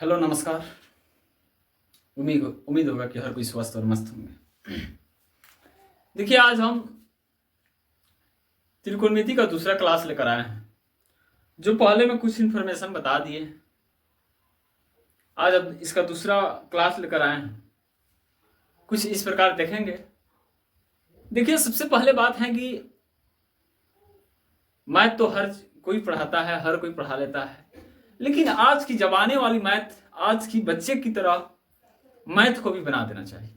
Hello नमस्कार। उम्मीद होगा कि हर कोई स्वस्थ और मस्त होंगे। देखिए, आज हम त्रिकोणमिति का दूसरा क्लास लेकर आए हैं। जो पहले में कुछ इन्फॉर्मेशन बता दिए, आज अब इसका दूसरा क्लास लेकर आए हैं। कुछ इस प्रकार देखेंगे। देखिए, सबसे पहले बात है कि मैथ तो हर कोई पढ़ाता है, हर कोई पढ़ा लेता है, लेकिन आज की जमाने वाली मैथ, आज की बच्चे की तरह मैथ को भी बना देना चाहिए।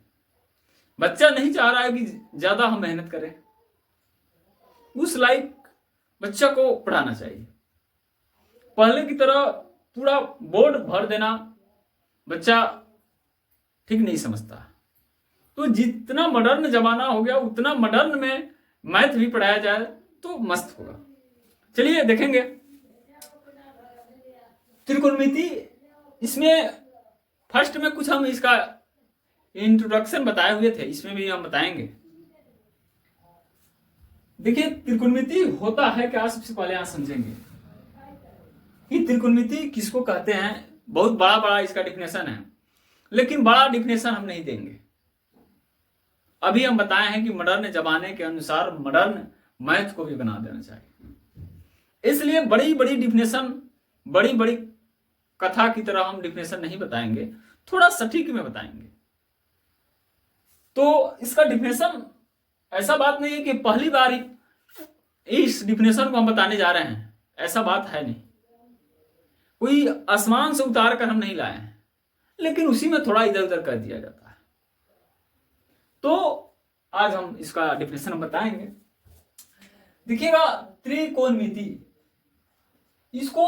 बच्चा नहीं चाह रहा है कि ज्यादा हम मेहनत करें, उस लाइक बच्चा को पढ़ाना चाहिए। पहले की तरह पूरा बोर्ड भर देना बच्चा ठीक नहीं समझता। तो जितना मॉडर्न जमाना हो गया, उतना मॉडर्न में मैथ भी पढ़ाया जाए तो मस्त होगा। चलिए देखेंगे त्रिकोणमिति। इसमें फर्स्ट में कुछ हम इसका इंट्रोडक्शन बताए हुए थे, इसमें भी हम बताएंगे। देखिए, त्रिकोणमिति होता है क्या, सबसे पहले यहां समझेंगे कि त्रिकोणमिति किसको कहते हैं। बहुत बड़ा बड़ा इसका डिफिनेशन है, लेकिन बड़ा डिफिनेशन हम नहीं देंगे। अभी हम बताए हैं कि मॉडर्न जमाने के अनुसार मॉडर्न मैथ को भी बना देना चाहिए। इसलिए बड़ी बड़ी डिफिनेशन, बड़ी बड़ी कथा की तरह हम डिफिनेशन नहीं बताएंगे, थोड़ा सटीक में बताएंगे। तो इसका डिफिनेशन ऐसा बात नहीं है कि पहली बार इस डिफिनेशन को हम बताने जा रहे हैं, ऐसा बात है नहीं। कोई आसमान से उतार कर हम नहीं लाए हैं, लेकिन उसी में थोड़ा इधर उधर कर दिया जाता है। तो आज हम इसका डिफिनेशन बताएंगे। देखिएगा, त्रिकोणमिति, इसको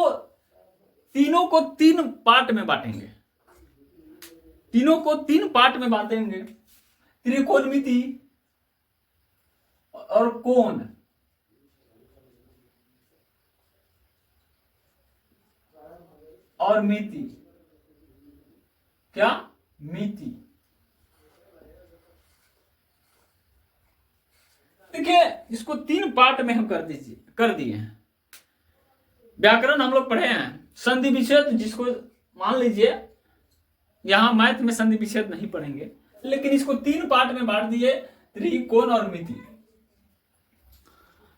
तीनों को तीन पार्ट में बांटेंगे। तीनों को तीन पार्ट में बांटेंगे। त्रिकोणमिति और कोण, और मिति। क्या? मिति। देखिए, इसको तीन पार्ट में हम कर दिए हैं। व्याकरण हम लोग पढ़े हैं, संधि विच्छेद, जिसको मान लीजिए यहां मैथ में संधि विच्छेद नहीं पढ़ेंगे, लेकिन इसको तीन पार्ट में बांट दिए, त्रिकोण और मिति।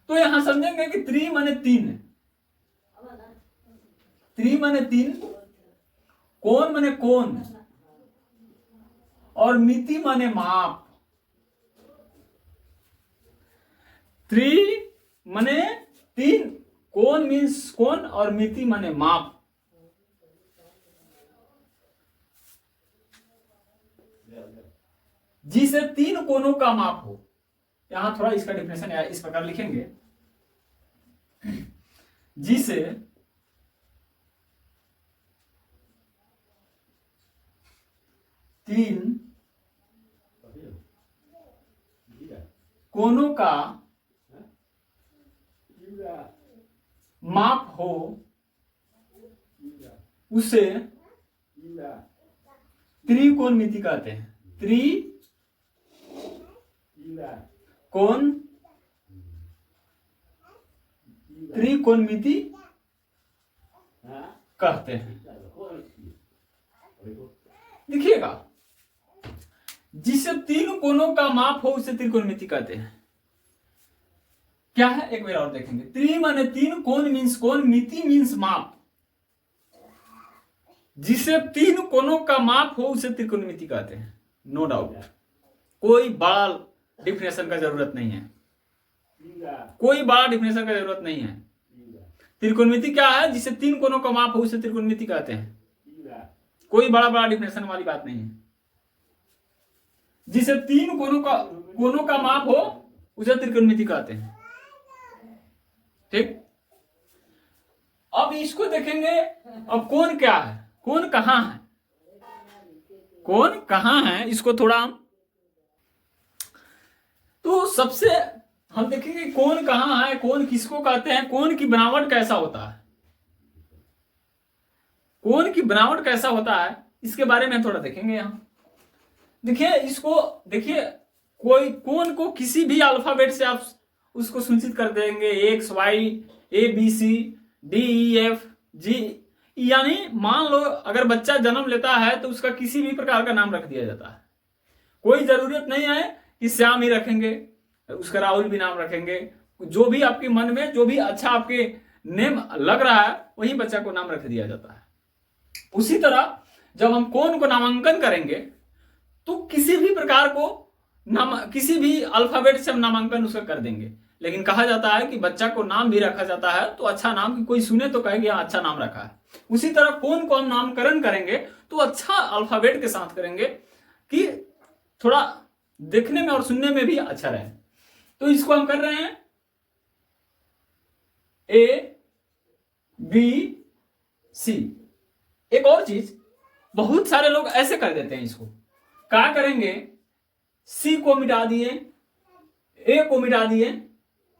तो यहां समझेंगे कि त्रि माने तीन, त्रि माने तीन, कोण माने कोण, और मिति माने माप। त्रि माने तीन, कोण मीन्स कोण, और मिति माने माप। जिसे तीन कोणों का माप हो। यहां थोड़ा इसका डिफिनेशन इस प्रकार लिखेंगे, जिसे तीन कोणों का माप हो, उसे त्रिकोणमिति कहते हैं। त्रिकोणमिति कहते हैं। देखिएगा, जिसे तीन कोणों का माप हो उसे त्रिकोणमिति कहते हैं। क्या है, एक बार और देखेंगे। त्रि माने तीन, कोण मीन्स कोण, मिति मीन्स माप। जिसे तीन कोणों का माप हो उसे त्रिकोणमिति कहते हैं। नो डाउट, कोई बड़ा डिफिनेशन का जरूरत नहीं है, कोई बड़ा डिफिनेशन का जरूरत नहीं है। त्रिकोणमिति क्या है? जिसे तीन कोणों का माप हो उसे त्रिकोणमिति कहते हैं। कोई बड़ा डिफिनेशन वाली बात नहीं है। जिसे तीन कोणों का माप हो उसे त्रिकोणमिति कहते हैं। ठीक, अब इसको देखेंगे। अब कोण क्या है, कोण कहां है, कोण कहां है, इसको थोड़ा तो सबसे हम देखेंगे कोण कहां है, कोण किसको कहते हैं, कोण की बनावट कैसा होता है। कोण की बनावट कैसा होता है, इसके बारे में थोड़ा देखेंगे यहां। देखिए, इसको देखिए, कोई कोण को किसी भी अल्फाबेट से आप उसको सूचित कर देंगे, X Y A B C D E F G, यानी मान लो अगर बच्चा जन्म लेता है तो उसका किसी भी प्रकार का नाम रख दिया जाता है। कोई जरूरत नहीं है कि श्याम ही रखेंगे, उसका राहुल भी नाम रखेंगे। जो भी आपके मन में जो भी अच्छा आपके नेम लग रहा है वही बच्चा को नाम रख दिया जाता है। उसी तरह जब हम कौन को नामांकन करेंगे तो किसी भी प्रकार को किसी भी अल्फाबेट से हम नामांकन उसका कर देंगे। लेकिन कहा जाता है कि बच्चा को नाम भी रखा जाता है तो अच्छा नाम, कि कोई सुने तो कहेगा अच्छा नाम रखा है। उसी तरह कौन को हम नामकरण करेंगे तो अच्छा अल्फाबेट के साथ करेंगे कि थोड़ा देखने में और सुनने में भी अच्छा रहे। तो इसको हम कर रहे हैं ABC। एक और चीज, बहुत सारे लोग ऐसे कर देते हैं, इसको क्या करेंगे, सी को मिटा दिए, ए को मिटा दिए,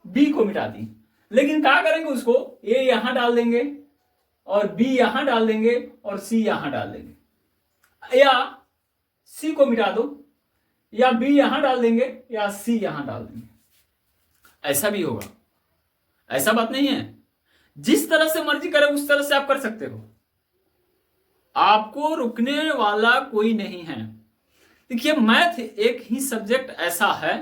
बी को मिटा दिए, लेकिन क्या करेंगे उसको ए यहां डाल देंगे और बी यहां डाल देंगे और सी यहां डाल देंगे, या सी को मिटा दो या बी यहां डाल देंगे या सी यहां डाल देंगे। ऐसा भी होगा, ऐसा बात नहीं है। जिस तरह से मर्जी करे उस तरह से आप कर सकते हो, आपको रुकने वाला कोई नहीं है। देखिए मैथ एक ही सब्जेक्ट ऐसा है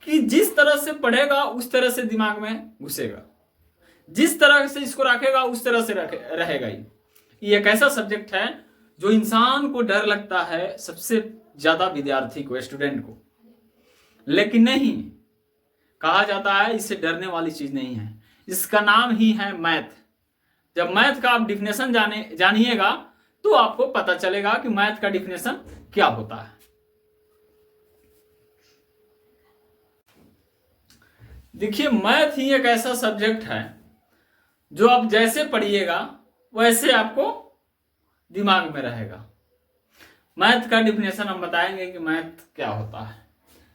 कि जिस तरह से पढ़ेगा उस तरह से दिमाग में घुसेगा, जिस तरह से इसको रखेगा उस तरह से रहेगा ही। ये एक ऐसा सब्जेक्ट है जो इंसान को डर लगता है, सबसे ज्यादा विद्यार्थी को, स्टूडेंट को। लेकिन नहीं, कहा जाता है इससे डरने वाली चीज नहीं है, इसका नाम ही है मैथ। जब मैथ का आप डिफिनेशन जानिएगा तो आपको पता चलेगा कि मैथ का डिफिनेशन क्या होता है। देखिए मैथ ही एक ऐसा सब्जेक्ट है जो आप जैसे पढ़िएगा वैसे आपको दिमाग में रहेगा। मैथ का डिफिनेशन हम बताएंगे कि मैथ क्या होता है,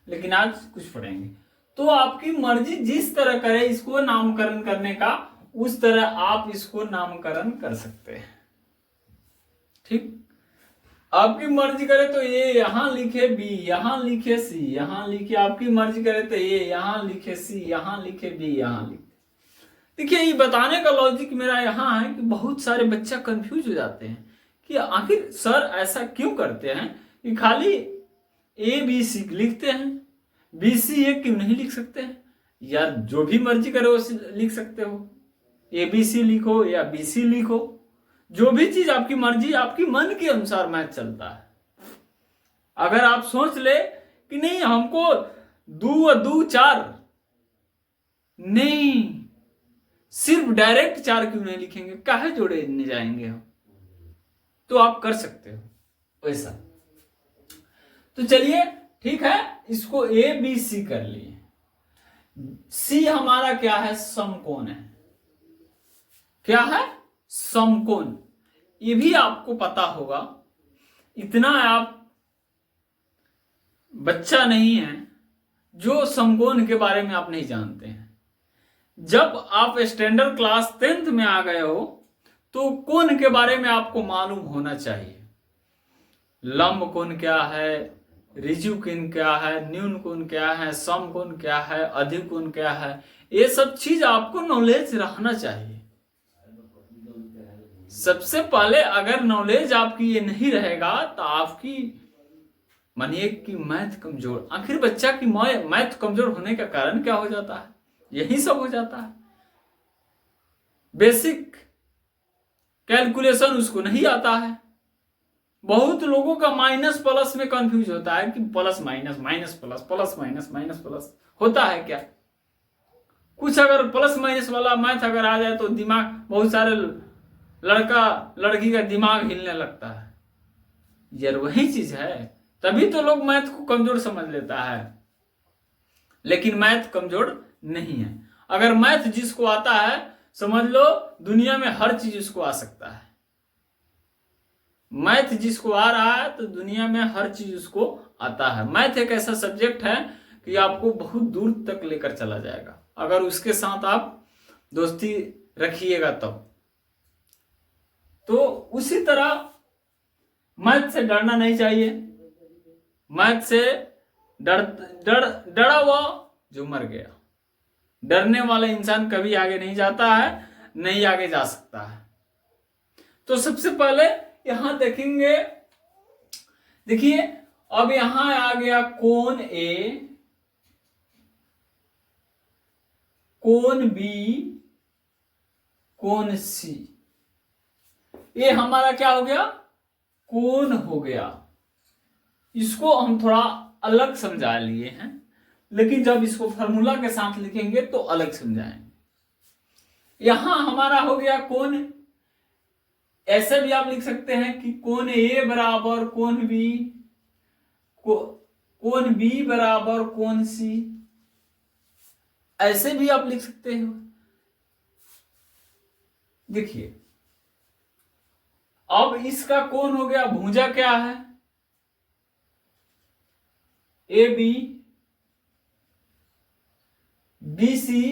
लेकिन आज कुछ पढ़ेंगे। तो आपकी मर्जी जिस तरह करे इसको नामकरण करने का, उस तरह आप इसको नामकरण कर सकते हैं। ठीक, आपकी मर्जी करे तो ये यहां लिखे, बी यहां लिखे, सी यहां लिखे, आपकी मर्जी करे तो ये यहां लिखे, सी यहां लिखे, बी यहां लिखे। देखिए ये बताने का लॉजिक मेरा यहां है कि बहुत सारे बच्चे कंफ्यूज हो जाते हैं कि आखिर सर ऐसा क्यों करते हैं कि खाली ए बी सी लिखते हैं, बी सी ए क्यों नहीं लिख सकते हैं। यार जो भी मर्जी करे वो लिख सकते हो, ए बी सी लिखो या बी सी लिखो, जो भी चीज आपकी मर्जी, आपकी मन के अनुसार मैथ चलता है। अगर आप सोच ले कि नहीं हमको 2 और 2 4, नहीं सिर्फ डायरेक्ट 4 क्यों नहीं लिखेंगे, काहे जोड़े नहीं जाएंगे हम, तो आप कर सकते हो वैसा। तो चलिए ठीक है, इसको ए बी सी कर लिए। सी हमारा क्या है, समकोण है। क्या है, समकोण। ये भी आपको पता होगा, इतना आप बच्चा नहीं है जो समकोण के बारे में आप नहीं जानते हैं। जब आप स्टैंडर्ड क्लास 10th में आ गए हो तो कोण के बारे में आपको मालूम होना चाहिए। लंब कोण क्या है, ऋजु कोण क्या है, न्यून कोण क्या है, सम कोण क्या है, अधिक कोण क्या है, ये सब चीज आपको नॉलेज रहना चाहिए। सबसे पहले अगर नॉलेज आपकी ये नहीं रहेगा तो आपकी मानिए कि मैथ कमजोर। आखिर बच्चा की मैथ कमजोर होने का कारण क्या हो जाता है, यही सब हो जाता है। बेसिक कैलकुलेशन उसको नहीं आता है। बहुत लोगों का माइनस प्लस में कंफ्यूज होता है कि plus minus, minus plus, plus minus, minus plus होता है क्या। कुछ अगर प्लस माइनस वाला मैथ अगर आ जाए तो दिमाग, बहुत सारे लड़का लड़की का दिमाग हिलने लगता है। यार वही चीज है, तभी तो लोग मैथ को कमजोर समझ लेता है, लेकिन मैथ कमजोर नहीं है। अगर मैथ जिसको आता है समझ लो दुनिया में हर चीज उसको आ सकता है। मैथ जिसको आ रहा है तो दुनिया में हर चीज उसको आता है। मैथ एक ऐसा सब्जेक्ट है कि आपको बहुत दूर तक लेकर चला जाएगा अगर उसके साथ आप दोस्ती रखिएगा तब। तो उसी तरह मैथ से डरना नहीं चाहिए। मैथ से डरा हुआ जो मर गया। डरने वाला इंसान कभी आगे नहीं जाता है, नहीं आगे जा सकता है। तो सबसे पहले यहां देखेंगे, देखिए अब यहां आ गया कोण ए, कोण बी, कोण सी। ये हमारा क्या हो गया, कोण हो गया। इसको हम थोड़ा अलग समझा लिए हैं, लेकिन जब इसको फार्मूला के साथ लिखेंगे तो अलग समझाएंगे। यहां हमारा हो गया कोण, ऐसे भी आप लिख सकते हैं कि कोण ए बराबर कोण बी, कोण बी बराबर कोण सी, ऐसे भी आप लिख सकते हो। देखिए अब इसका कोण हो गया, भुजा क्या है, ए बी, बी सी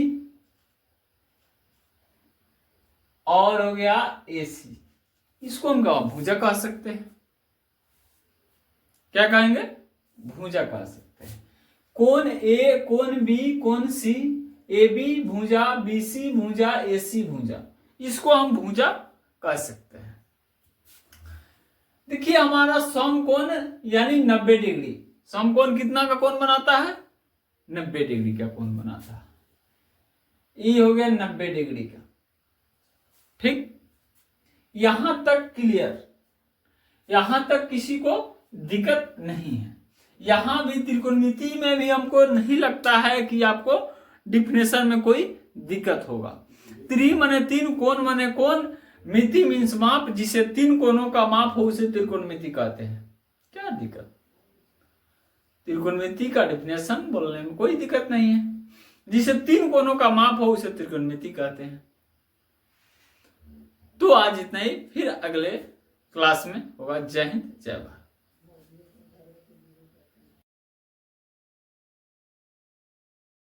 और हो गया ए सी। इसको हम भुजा कह सकते हैं। क्या कहेंगे, भुजा कह सकते हैं। कोण ए, कोण बी, कोण सी, ए बी भुजा, बी सी भुजा, ए सी भुजा, इसको हम भुजा कह सकते हैं। देखिए हमारा समकोण यानी 90 डिग्री, समकोण कितना का कोण बनाता है, 90 डिग्री का कोण बनाता है। ये हो गया 90 डिग्री का। ठीक, यहां तक क्लियर, यहां तक किसी को दिक्कत नहीं है। यहां भी त्रिकोणमिति में भी हमको नहीं लगता है कि आपको डिफिनेशन में कोई दिक्कत होगा। त्रि माने तीन, कोण माने कोण, मिति मीन्स माप, जिसे तीन कोणों का माप हो उसे त्रिकोणमिति कहते हैं। क्या दिक्कत, त्रिकोणमिति का डिफिनेशन बोलने में कोई दिक्कत नहीं है। जिसे तीन कोणों का माप हो उसे त्रिकोणमिति कहते हैं। तो आज इतना ही, फिर अगले क्लास में होगा। जय हिंद, जय भारत।